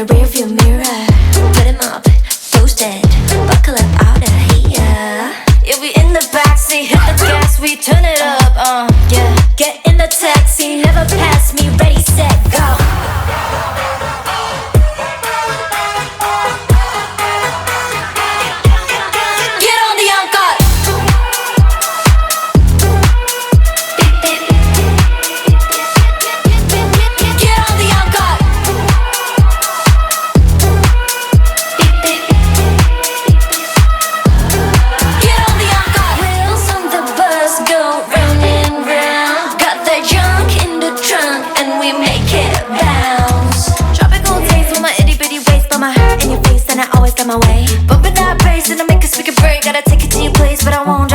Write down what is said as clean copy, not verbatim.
the rearview mirror. Put him up, toasted, buckle up out of here. Yeah, we in the backseat, hit the gas, we turn it up, yeah. Get in the taxi, never pass me, ready, set, go. My way, bumping that bass and I make a speaker break. Gotta take it to your place, but I won't